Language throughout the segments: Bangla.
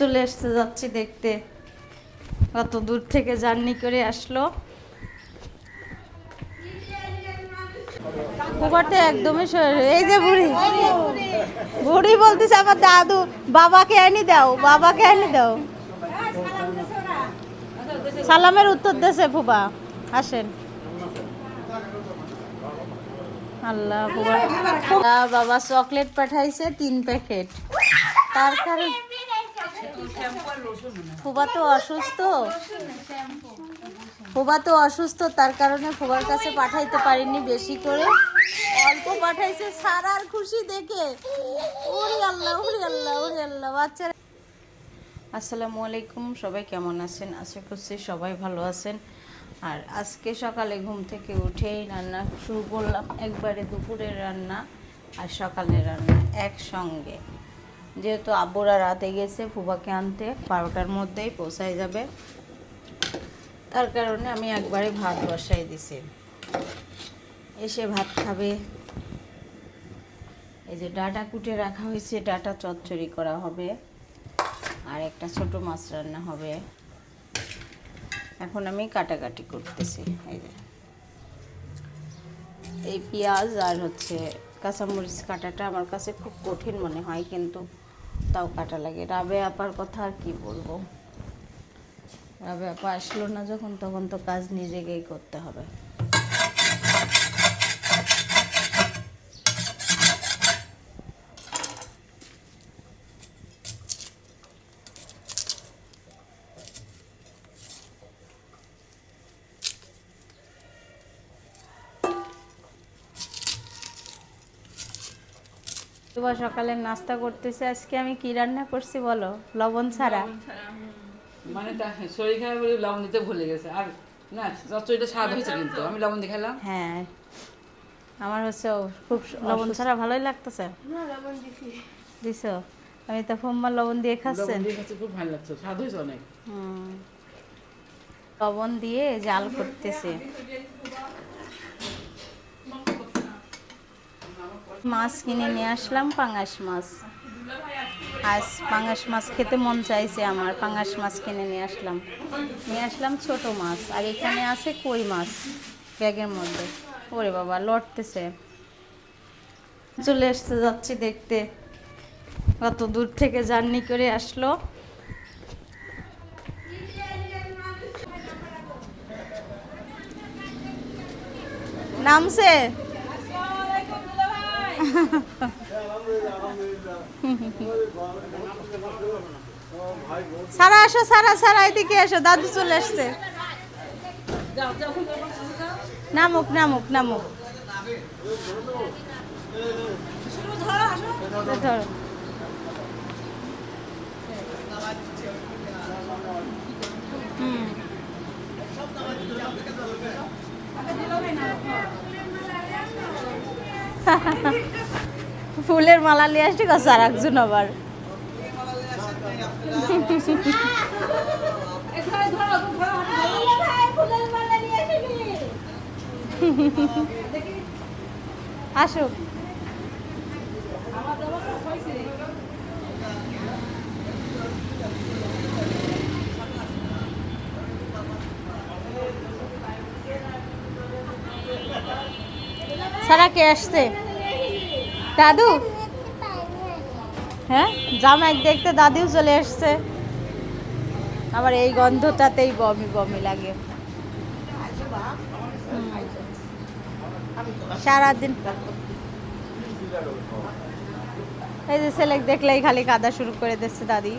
চলে আসতে যাচ্ছি দেখতে, কত দূর থেকে জার্নি করে আসলো। ফুবাতে একদমই এই যে বুড়ি বুড়ি বলতেছে আমার দাদু, বাবাকে এনে দাও, বাবাকে এনে দাও। সালামের উত্তর দেছে ফুবা। আসেন। আল্লাহ, ফুবা বাবা চকলেট পাঠাইছে 3 প্যাকেট। তার কারণ ফুবা তো অসুস্থ, ফুবা তো অসুস্থ, তার কারণে ফুবার কাছে পাঠাইতে পারিনি বেশি করে, অল্প পাঠাইছে। সারার খুশি দেখে ওরে আল্লাহ, ওরে আল্লাহ, ওরে আল্লাহ। বাচ্চারা আসসালামু আলাইকুম, সবাই কেমন আছেন? আশা করছি সবাই ভালো আছেন। আর আজকে সকালে ঘুম থেকে উঠেই রান্না শুরু করলাম, একবারে দুপুরের রান্না আর সকালের রান্না একসঙ্গে। যেহেতু আব্বুরা রাতে গেছে ফুবাকে আনতে, 12টার মধ্যেই পৌঁছায় যাবে, তার কারণে আমি একবারে ভাত বসাই দিছি। এসে ভাত খাবে। এই যে ডাটা কুটে রাখা হয়েছে, ডাটা চচ্চড়ি করা হবে, আর একটা ছোট মাছ রান্না হবে। এখন আমি কাটাকাটি করতেছি। এই যে এই পেঁয়াজ আর কাঁচামরিচ কাটাটা আমার কাছে খুব কঠিন মনে হয়, কিন্তু তাও কাটা লাগে। রাবে আপার কথা আর কি বলবো, রাবে আপা আসলো না যখন, তখন তো কাজ নিজেকেই করতে হবে। তোমার সকালে নাস্তা করতেছে। আজকে আমি কি রান্না করছি বলো? লবণ ছাড়া। মানে শরীর খারাপ বলে লবণ দিতে ভুলে গেছে। আর না, চচ্চড়িটা স্বাদ হয়েছে, কিন্তু আমি লবণ দিয়ে খেলাম। হ্যাঁ, আমার খুব লবণ ছাড়া ভালোই লাগতেছে। দিছো? আমি তো ফোম্মা লবণ দিয়ে খাচ্ছেন। খুব ভালো লাগছে, স্বাদ হয়েছে অনেক। লবণ দিয়ে জাল করতেছে। মাছ কিনে নিয়ে আসলাম, পাঙাশ মাছ। আজ পাঙাশ মাছ খেতে মন চাইছে আমার, পাঙাশ মাছ কিনে নিয়ে আসলাম ছোট মাছ। আর এখানে আছে কই মাছ ব্যাগের মধ্যে। ওরে বাবা, লড়তেছে। চলে আসতে যাচ্ছি দেখতে, কত দূর থেকে জার্নি করে আসলো। নামছে সারা আসো, সারা সারা এদিকে এসো, দাদু চলে আসছে। নামুক নামুক নামুক, ধরো। ফুলের মালা নিয়ে আসছি কস আর একজন আবার। আসো। সারা কে আসছে? দাদু? হ্যাঁ, জামাই দেখতে দাদিও চলে আসছে। আবার এই গন্ধটাতেই বমি বমি লাগে। সারাদিন এই যে ছেলে দেখলেই খালি কাদা শুরু করে দিচ্ছে দাদি।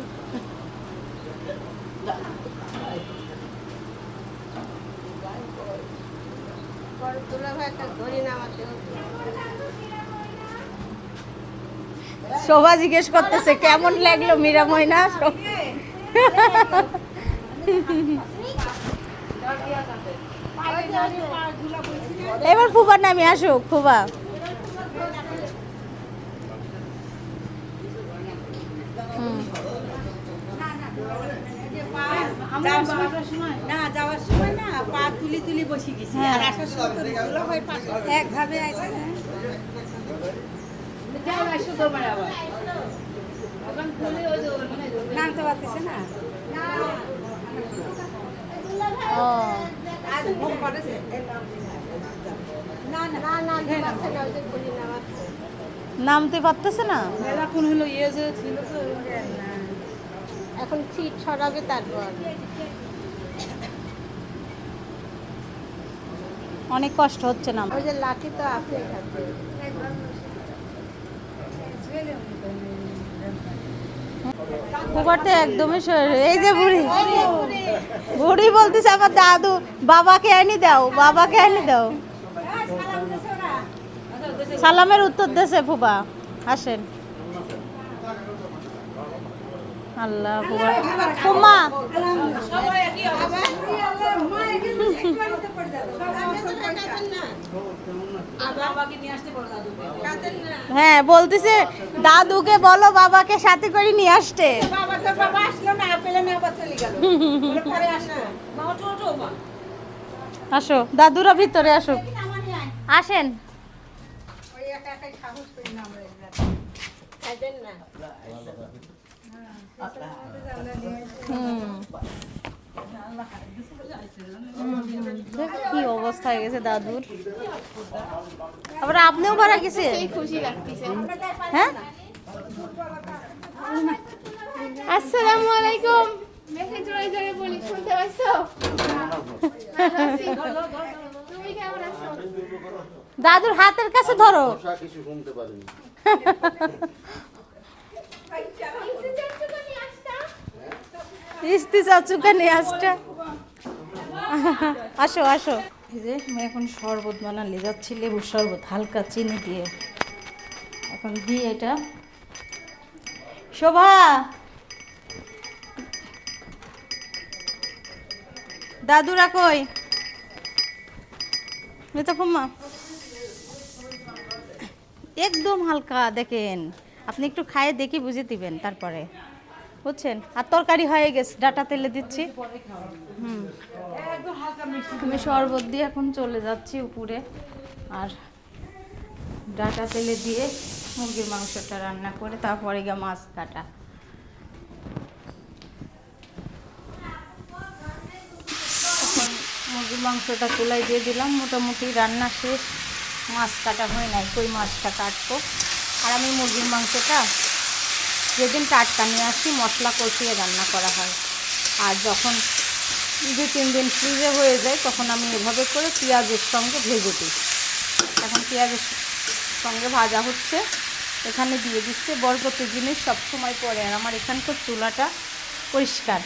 শোভা জিজ্ঞেস করতেছে কেমন লাগলো মীরা ময়না। এবার ফুবার নামে আসুক, ফুবা। না যাওয়ার সময় না পা তুলি তুলি বসে গেছি, আর আসার সময় একভাবে আছে। নামতে পারতেছে না। ও আজ ঘুম পাড়েছে। নামতে পারতেছে না, মেলাক্ষণ হলো ইয়ে যে ছিল তো এখন সিট সরাবে তারপর। অনেক কষ্ট হচ্ছে না। ওই যে লাঠি তো আছে এখানে। ফুফারতে একদমই শরীর, এই যে বুড়ি, বুড়ি বলতেছে আমার দাদু বাবাকে এনে দাও, বাবাকে এনে দাও। সালামের উত্তর দেছে ফুফা। আসেন। আল্লাহ ফুফা, ফুম্মা হ্যাঁ বলতেছে দাদুকে বলো বাবাকে সাথে করে নিয়ে আসতে। আসো দাদুরা ভিতরে আসো, আসেন। কি অবস্থা হয়ে গেছে দাদুর। আবার আপনিও ভাড়া গেছে, খুশি লাগতেছে। হ্যাঁ? আসসালামু আলাইকুম। মেসেজ রয়ে যাবে বলি, শুনতে পাচ্ছো? ভালো আছি। তুমি কেমন আছো? দাদুর হাতের কাছে ধরো। কিছু শুনতে পারিনি। ইস্তি চাচুকে নিয়ে আসটা। আসো আসো। এই যে আমি এখন শরবত বানালে যাচ্ছি, লেবুর শরবত হালকা চিনি দিয়ে। এখন দিয়ে এটা শোভা, দাদুরা কই? মেতা ফুম্মা একদম হালকা দেখেন, আপনি একটু খায়ে দেখি বুঝে দিবেন তারপরে, বুঝছেন? আর তরকারি হয়ে গেছে, ডাটা তেলে দিচ্ছি। আমি শরবত দিয়ে এখন চলে যাচ্ছি উপরে, আর ডাটা তেলে দিয়ে মুরগির মাংসটা রান্না করে তারপরে গিয়ে মাছ কাটা। এখন মুরগির মাংসটা চুলায় দিয়ে দিলাম, মোটামুটি রান্না শেষ। মাছ কাটা হয় নাই, কই মাছটা কাটবো। আর আমি মুরগির মাংসটা যেদিন টাটকা নিয়ে আসি মশলা কষিয়ে রান্না করা হয়, আর যখন 2-3 দিন ফ্রিজে হয়ে যায় তখন আমি এভাবে করে পেঁয়াজের সঙ্গে ভেজে দিই। এখন পেঁয়াজের সঙ্গে ভাজা হচ্ছে, এখানে দিয়ে দিচ্ছে। বরকতি জিনিস সবসময় পরে, আর আমার এখানকার চুলাটা পরিষ্কার।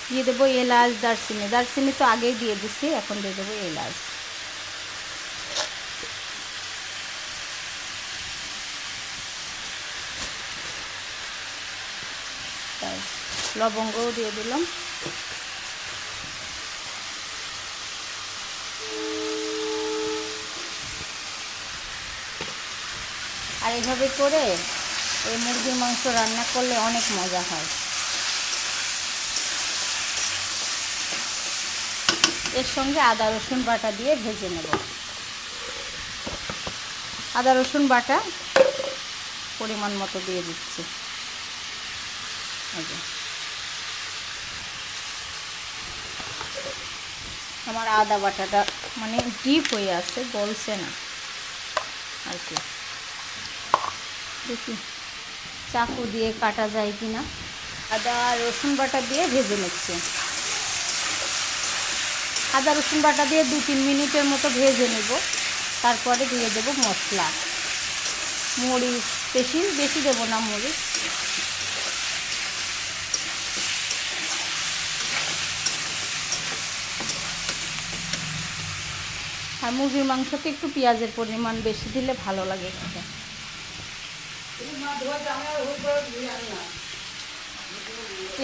দিয়ে দেবো এলাচ, দারচিনি। দারচিনি তো আগেই দিয়ে দিচ্ছি, এখন দিয়ে দেবো এলাচ। লবঙ্গও দিয়ে দিলাম। আর এইভাবে করে এই মুরগির মাংস রান্না করলে অনেক মজা হয়। এর সঙ্গে আদা রসুন বাটা দিয়ে ভেজে নেব। আদা রসুন বাটা পরিমাণ মতো দিয়ে দিচ্ছি। আমার আদা বাটাটা মানে ডিপ হয়ে আছে, গলছে না আর কি। দেখি চাকু দিয়ে কাটা যায় কিনা। আদা রসুন বাটা দিয়ে ভেজে নিচ্ছি। আদা রসুন বাটা দিয়ে 2-3 মিনিটের মতো ভেজে নেব, তারপরে দিয়ে দেবো মশলা। মরিচ বেশি দেবো না মরিচ। আর মুরগির মাংসতে একটু পেঁয়াজের পরিমাণ বেশি দিলে ভালো লাগে খেতে।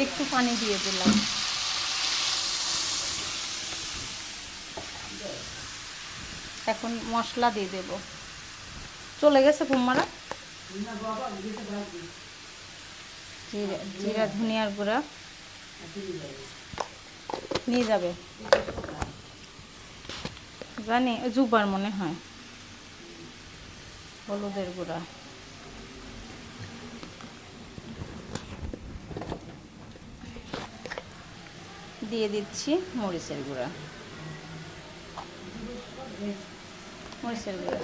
একটু পানি দিয়ে দিলাম। এখন মশলা দিয়ে দেব। চলে গেছে ফুম্মারা। জিরা ধনিয়ার গুঁড়া নিয়ে যাবে জানি, জুবার মনে হয়। হলুদের গুঁড়া, দিয়ে দিচ্ছি মরিচের গুঁড়া, মরিচের গুঁড়া।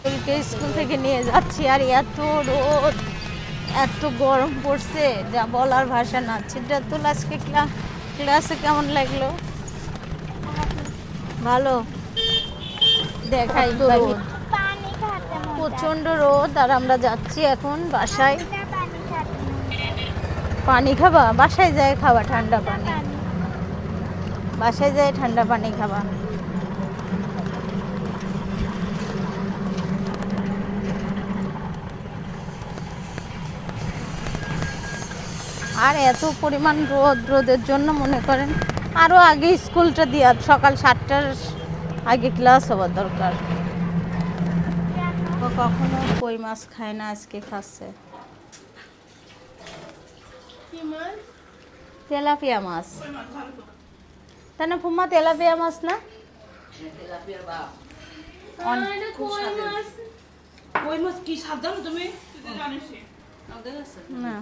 ছেলেকে স্কুল থেকে নিয়ে যাচ্ছি আর এত রোদ, এত গরম পড়ছে যা বলার ভাষা না। সিদ্ধাতুল আজকে ক্লাসে কেমন লাগলো? ভালো। দেখাই তো রোদ, প্রচন্ড রোদ। আর আমরা যাচ্ছি এখন বাসায়। পানি খাবা? বাসায় যায় খাবা ঠান্ডা পানি, বাসায় যায় ঠান্ডা পানি খাবা। আর এত পরিমাণ রোদের জন্য মনে করেন আরও আগে স্কুলটা দিয়া, সকাল 7টার আগে ক্লাস হওয়ার দরকার। ও কখনো কই মাছ খায় না, আজকে খাচ্ছে তেলাপিয়া মাছ। তাই না ফুম্মা? তেলাপিয়া মাছ না? কই মাছ কি স্বাদ জানো তুমি? না,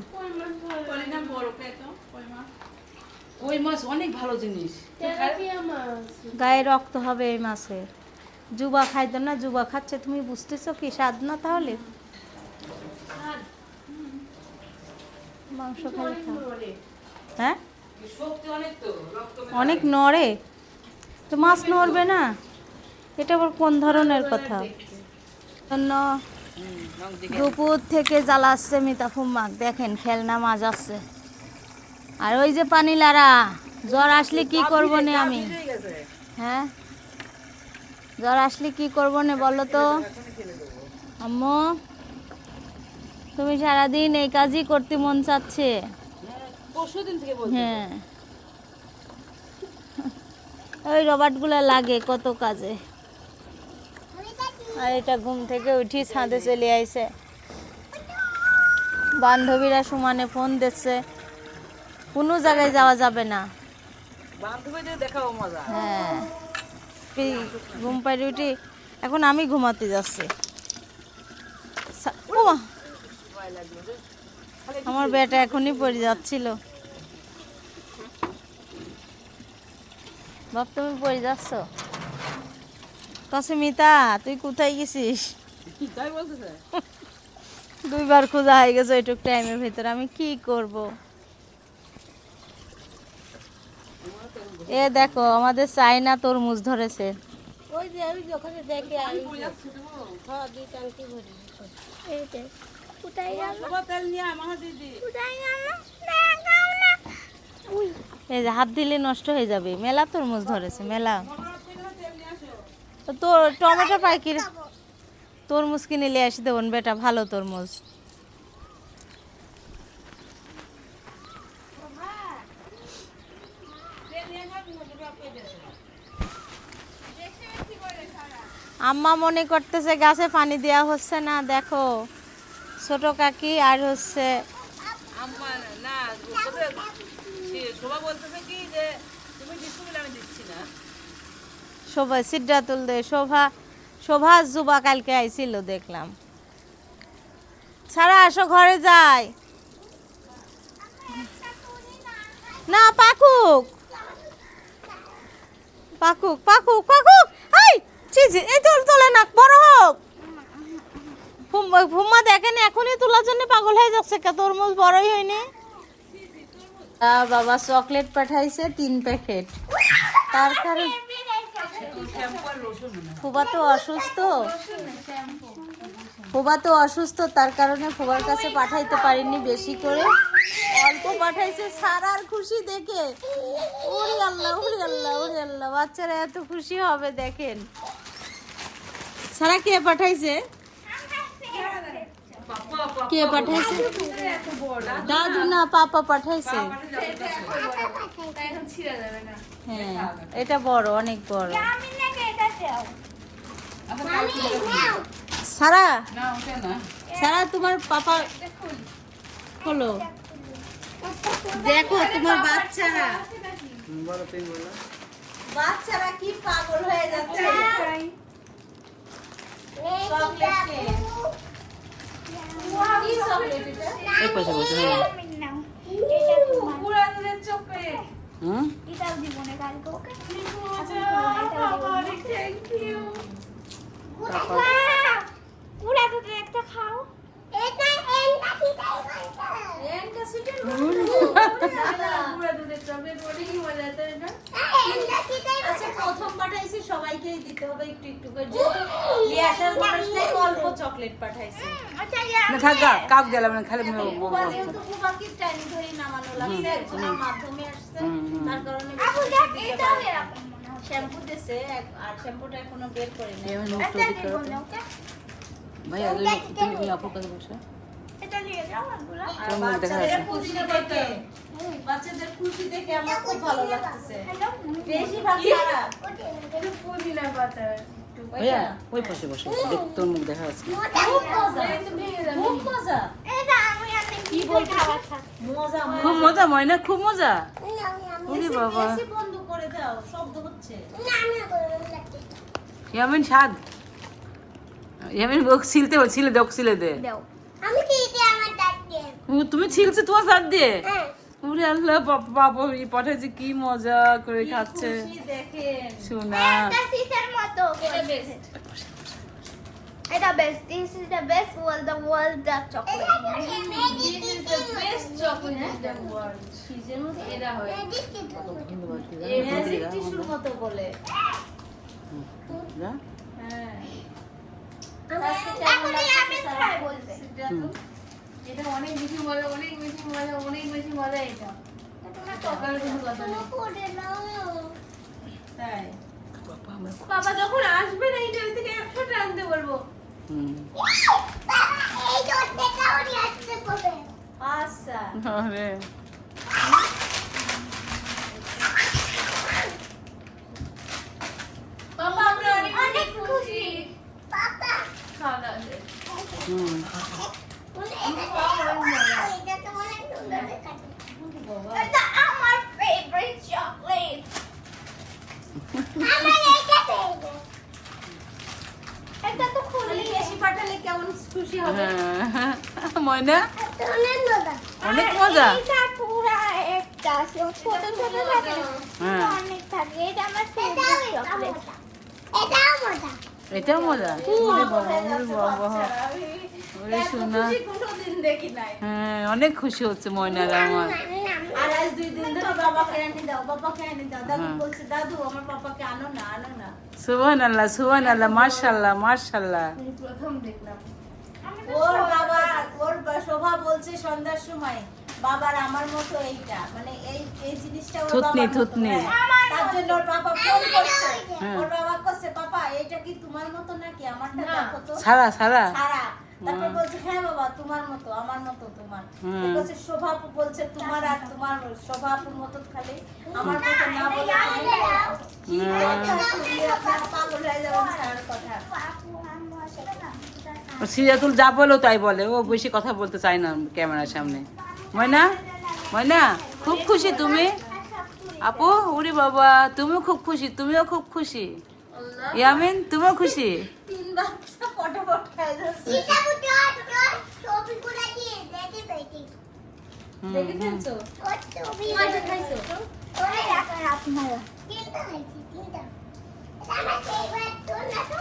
কই মাছ অনেক ভালো জিনিস। গায়ে রক্ত হবে এই মাছে। জুবা খাইতো না, জুবা খাচ্ছে। তুমি বুঝতেছো কি স্বাদ না? তাহলে মাংস খাই খাও। হ্যাঁ, শক্তি অনেক তো, রক্ত অনেক নড়ে তো, মাছ নড়বে না? এটা আবার কোন ধরনের কথা? জন্য দুপুর থেকে জ্বালাচ্ছে মিতা ফুম্মাক। দেখেন খেলনা মাছ আছে। আর ওই যে পানি লারা, জ্বর আসলে কি করবো না আমি? হ্যাঁ, জ্বর আসলে কি করবো না বলো তো আম্মু? তুমি সারাদিন এই কাজই করতে মন চাচ্ছে। পরশুদিন থেকে বলছি। হ্যাঁ, ওই রবার্টগুলো লাগে কত কাজে। আর এটা ঘুম থেকে উঠি ছাদে চলে আইছে। বান্ধবীরা সমানে ফোন দিচ্ছে, কোনো জায়গায় যাওয়া যাবে না। বান্ধবীদের দেখাও মজা। হ্যাঁ, এই ঘুম পাড়ি উঠি এখন আমি ঘুমাতে যাচ্ছি। ওমা, আমার বেটা এখনই পড়ে যাচ্ছিল। বাপ তুমি পড়ে যাচ্ছ? মিতা তুই কোথায় গেছিস? তাই বলতেছে। 2বার খোঁজা হয়ে গেছে ওইটুক টাইমের ভিতরে, আমি কি করব? এ দেখো আমাদের চাইনা তরমুজ ধরেছে। ওই যে আমি যখন দেখে এই যে হাত দিলে নষ্ট হয়ে যাবে। মেলা তরমুজ ধরেছে, মেলা। তো টমেটো পাই কি? তরমুজ কিনে নিয়ে আসি দেবন বেটা, ভালো তরমুজ। আম্মা মনে করতেছে গাছে পানি দেওয়া হচ্ছে না। দেখো ছোট কাকি আর হচ্ছে আম্মা না, শোভা বলতেছে কি যে তুমি দিচ্ছ বলে আমি দিচ্ছি না। শোভা সিদ্ধাতুল দে, শোভা জুবা কালকে আইছিল দেখলাম। সারা আসো ঘরে যাই। না পাকুক পাকুক পাকুক পাকুক। এই চিজি এই তোলে না, বড় হোক। ফুম্মা দেখেন এখনই তোলার জন্য পাগল হয়ে যাচ্ছে। তরমুজ বড়ই হয়নি। বাবা চকলেট পাঠাইছে 3 প্যাকেট। তার কারণ ফুবা তো অসুস্থ, ফুবা তো অসুস্থ, তার কারণে ফুবার কাছে পাঠাইতে পারিনি বেশি করে, অল্প পাঠাইছে। সারার খুশি দেখে ওরে আল্লাহ ওরে আল্লাহ ওরে আল্লাহ, বাচ্চারা এত খুশি হবে দেখেন। সারা কে পাঠাইছে? কে পাঠাইছে? দাদু না পাপা পাঠাইছে। হ্যাঁ এটা বড়, অনেক বড়। সারা না ওটা না, সারা তোমার পাপা হলো। দেখো তোমার বাচ্চারা, বাচ্চারা কি পাগল হয়ে যাচ্ছে। Chocolate cake. কি চকলেট এটা? এই পাশে বসে পুরা দুধের চকলেট। হুম এটাও দিব না কালকে ওকে পুরা দুধের একটা খাও এটা এন্ডা কি তাই এন্ডা সুইটের পুরা দুধের চকলেট বলে কি মজা তো এটা। এন্ডা কি তাই আচ্ছা প্রথম পাঠাইছি সবাইকেই দিতে হবে একটু একটু করে, যেহেতু নিয়ে আসার মানুষটাই অল্প চকলেট পাঠাইছে। আচ্ছা না থাকা কাপ গেলাম না খালি বুবা যেহেতু বুবাকে টাইম ধরে নামানো লাগছে, একজনের মাধ্যমে আসছে, তার কারণে আপু বেশি দেখ দিতে এটাও পারে। এরকম মনে হয় শ্যাম্পু দিছে আর শ্যাম্পুটা এখনো বের করে নেই। আমি মুখটা এটা দিক দিব করো না ওকে ভাইয়া তুমি আপুর কাছে বসো এটা দিয়ে দাও এগুলো আর তোর মুখ দেখা বাচ্চাদের যাচ্ছে। খুশি দেখে বাচ্চাদের খুশি দেখে আমার খুব ভালো লাগতেছে। হ্যালো বেশি ভাগ ছাড়া পুদিনা পাতা ভাইয়া ওই পাশে বসো দেখ তোর মুখ দেখা যাচ্ছে খুব মজা, খুব মজা, এটা আমি অনেক কি বলতে মজা খুব মজা ময়না খুব মজা ওরে এসি বাবা এসি বন্ধ করে দাও, শব্দ হচ্ছে। ইয়ামিন স্বাদ ইয়ামিন ওক ছিলতে ছিলে দক ছিলে দে দাও আমি কি এটা আমার ডাকে তুমি ছিলছে তোমার স্বাদ দিয়ে হ্যাঁ ওরে আল্লাহ বাবা বাবা এই পাঠাইছে কি মজা করে কি খাচ্ছে খুশি দেখেন। শোনা এটা সিটার মতো এটা বেস্ট। এটা best this is the best world the chocolate This is the best chocolate in the world. ফ্রিজের মধ্যে এরা হয়। ম্যাজিক টিস্যুর মতো বলে। হ্যাঁ। আজকে কেমন লাগছে স্যার? সেটা তো এটা অনেক বেশি মজা, অনেক বেশি মজা, অনেক বেশি মজা এটা। সকালে কোনো কথা নেই। তাই। বাবা যখন আসবে না ইন্টারভিউ থেকে 100টা আনতে বলবো। এই দোটটা ওরি আসছে কবে আচ্ছা। আরে বাবা আমরা অনেক খুশি। পাপা খাওয়া দাওয়া শেষ। হুম এটা তো অনেক সুন্দর দেখাচ্ছে এটা আমার ফেভারিট চকলেট আমার এটা ফেভারিট এটা তো খুলি বেশি পাঠালে কেমন খুশি হবে? হ্যাঁ। ময়না অনেক মজা অনেক মজা এটা পুরা একটা ছোট ছোট থাকে হ্যাঁ অনেক থাকে এটা আমার ফেভারিট চকলেট এটাও মজা এটাও মজা ওরে বাবা ওরে বাবা ওরে এত শোনা খুশি কোনোদিন দেখি নাই। হ্যাঁ অনেক খুশি হচ্ছে ময়নার আমার আর আজ 2 দিন ধরে বাবাকে এনে দাও, বাবাকে এনে দাও। দাদু বলছে দাদু আমার পাপাকে আনো না, আনো না। সুবহানাল্লাহ মাশাআল্লাহ মাশাআল্লাহ আমি প্রথম দেখলাম। ওর শোভা বলছে সন্ধ্যার সময় বাবার আমার মতো এইটা, মানে এই জিনিসটা ওর থুতনি, বাবার মতো, থুতনি। হ্যাঁ। তার জন্য ওর বাবা ফোন করছে। হ্যাঁ। ওর বাবা কইছে পাপা এটা কি তোমার মতো নাকি, আমারটা দেখো তো। সারা সারা তারপর বলছে হ্যাঁ বাবা তোমার মতো, আমার মতো তোমার। হুম। বলছে শোভা আপু বলছে তোমার আর তোমার শোভা আপুর মতো খালি আমার মতো না বলে কি কথা শুনলে আপনারা পাগল হয়ে যাবেন স্যার কথা। সিরাতুল যা বলো তাই বলে, ও বেশি কথা বলতে চায় না ক্যামেরার সামনে। ময়না ময়না খুব খুশি তুমি আপু? ওরে বাবা তুমিও খুব খুশি, তুমিও খুব খুশি। ইয়ামিন তুমিও খুশি? 3 বাচ্চা ফটাফট খাই যাচ্ছে। এটা বুঝো ছবিগুলো দিয়ে দেখে পেটি দেখে ফেলছো? ও ছবি কয়টা খাইছো? ওরে রাখা আপনারা তিনটা খাইছি তিনটা এটা আমার ফেভারিট তো না তো